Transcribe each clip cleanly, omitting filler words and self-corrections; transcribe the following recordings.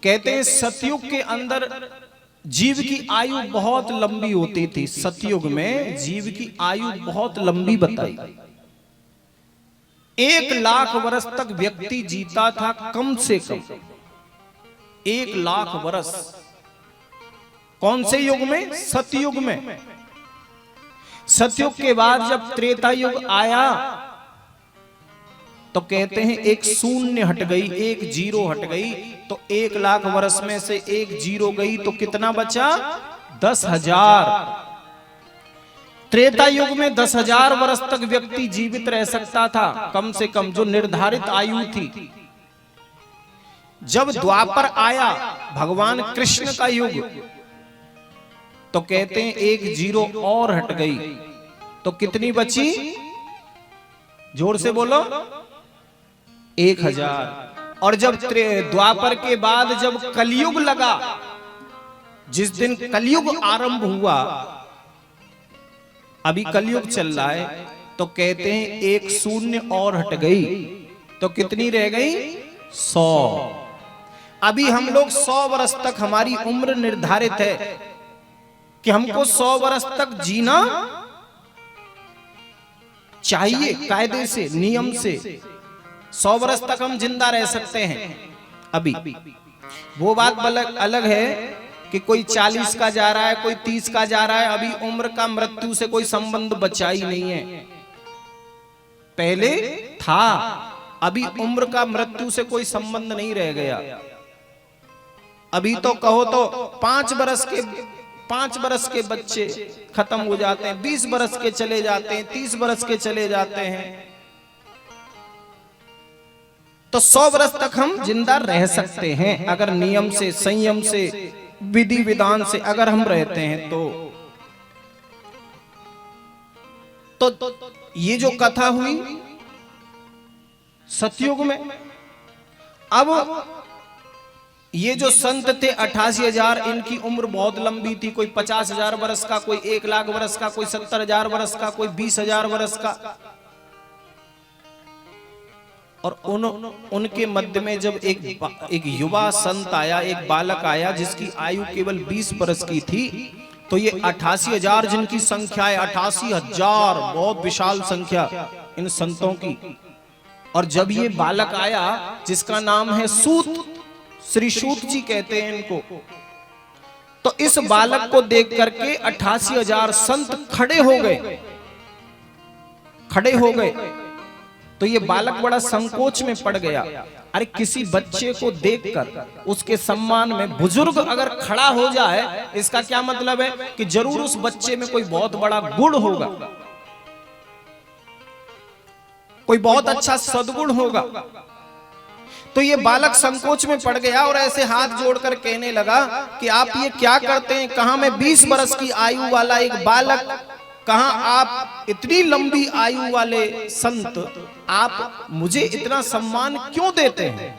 कहते हैं सतयुग के अंदर जीव की आयु बहुत लंबी होती थी। सतयुग में जीव की आयु बहुत लंबी बताई। 1,00,000 वर्ष तक व्यक्ति जीता था कम से कम। 1,00,000 वर्ष। कौन से युग में? सतयुग में। सतयुग के बाद जब त्रेता युग आया तो कहते हैं एक शून्य हट गई, एक जीरो हट गई। तो 1,00,000 वर्ष में से एक जीरो गई तो कितना बचा? 10,000। त्रेता युग में 10,000 वर्ष तक व्यक्ति जीवित रह सकता था कम से कम, जो निर्धारित आयु थी। जब द्वापर आया भगवान कृष्ण का युग तो कहते हैं एक जीरो और हट गई तो कितनी बची? जोर से बोलो। 1,000। और जब द्वापर के बाद जब कलयुग लगा, जिस दिन कलयुग आरंभ हुआ, अभी कलयुग चल रहा है, तो कहते हैं एक शून्य और हट गई तो कितनी रह गई? 100। अभी हम लोग 100 वर्ष तक हमारी उम्र निर्धारित है कि हमको 100 वर्ष तक जीना चाहिए, कायदे से, नियम से। 100 वर्ष तक हम जिंदा रह सकते हैं। अभी वो बात अलग है कि कोई 40 का जा रहा है, कोई 30 का जा रहा है। अभी उम्र का मृत्यु से कोई संबंध बचा ही नहीं है। पहले था, अभी उम्र का मृत्यु से कोई संबंध नहीं रह गया। अभी तो कहो तो 5 बरस के बच्चे खत्म हो जाते हैं, 20 बरस के चले जाते हैं, 30 बरस के चले जाते हैं। तो 100 वर्ष तक हम जिंदा रह सकते हैं अगर नियम से, संयम से, विधि विधान से अगर हम रहते हैं तो ये जो कथा हुई सतयुग में। अब ये जो संत थे 88,000, इनकी उम्र बहुत लंबी थी। कोई 50,000 वर्ष का, कोई 1,00,000 वर्ष का, कोई 70,000 वर्ष का, कोई 20,000 वर्ष का। और उनके मध्य में जब एक युवा संत आया, एक बालक आया जिसकी आयु केवल 20 वर्ष की थी, तो ये 88,000 जिनकी संख्या है, 88,000 बहुत विशाल संख्या इन संतों की। और जब ये बालक आया जिसका नाम है सूत, श्री सूत जी कहते हैं इनको, तो इस बालक को देख करके 88,000 संत खड़े हो गए। तो ये बालक बड़ा संकोच में पड़ गया। अरे किसी बच्चे को देखकर उसके सम्मान में बुजुर्ग अगर खड़ा हो जाए, इसका क्या मतलब है कि जरूर उस बच्चे में कोई बहुत बड़ा गुण होगा, कोई बहुत अच्छा सद्गुण होगा। तो ये बालक संकोच में पड़ गया और ऐसे हाथ जोड़कर कहने लगा कि आप ये क्या करते हैं? कहां मैं 20 वर्ष की आयु वाला एक बालक, कहां आप इतनी लंबी आयु वाले संत, आप मुझे इतना सम्मान क्यों देते हैं?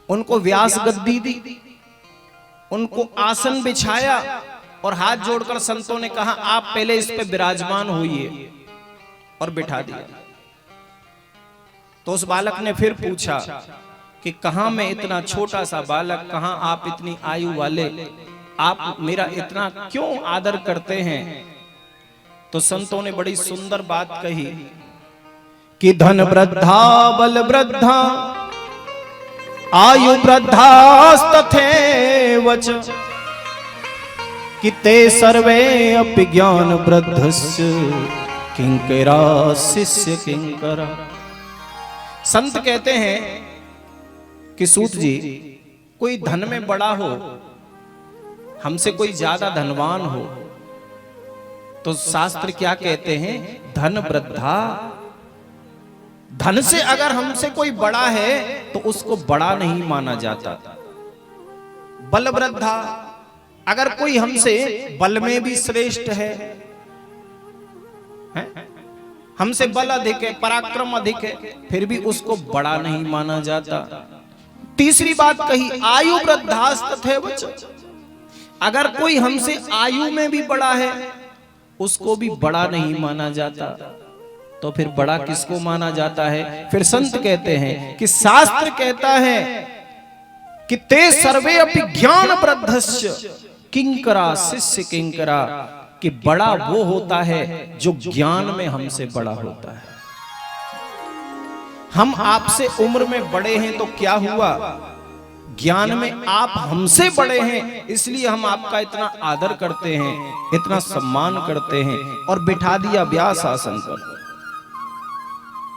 उनको व्यास गद्दी दी, उनको आसन बिछाया और हाथ जोड़कर संतों ने कहा आप पहले इस पे विराजमान होइए, और बिठा दिया। तो उस बालक ने फिर पूछा कि कहां मैं इतना छोटा सा बालक, कहां आप इतनी आयु वाले, आप मेरा इतना क्यों आदर करते हैं? तो संतों ने बड़ी सुंदर बात कही कि धन वृद्धा बल वृद्धा आयु वृद्धास्तथैवच कि ते सर्वे अपि ज्ञान वृद्धस्य किंकरा शिष्य किंकरा। संत कहते हैं कि सूत जी, कोई धन में बड़ा हो, हमसे कोई ज्यादा धनवान हो, तो शास्त्र क्या कहते हैं? धन वृद्धा। धन से अगर हमसे कोई बड़ा है तो उसको बड़ा नहीं माना जाता। बल वृद्धा, अगर कोई हमसे बल में भी श्रेष्ठ है, हमसे बल अधिक है, पराक्रम अधिक है, फिर भी उसको बड़ा नहीं माना जाता। तीसरी बात कही आयु वृद्धास्तथैवच, अगर कोई हमसे आयु में भी बड़ा है उसको भी बड़ा नहीं माना जाता। तो फिर बड़ा किसको माना जाता है? फिर संत कहते हैं कि शास्त्र कहता है कि ते सर्वे अपि ज्ञान वृद्धस्य किंकरा शिष्य किंकरा, कि बड़ा वो होता है जो ज्ञान में हमसे बड़ा होता है। हम आपसे उम्र में बड़े हैं तो क्या हुआ, ज्ञान में आप हमसे बड़े हैं, इसलिए हम आपका इतना आदर करते हैं, इतना सम्मान करते हैं और बिठा दिया व्यास आसन पर।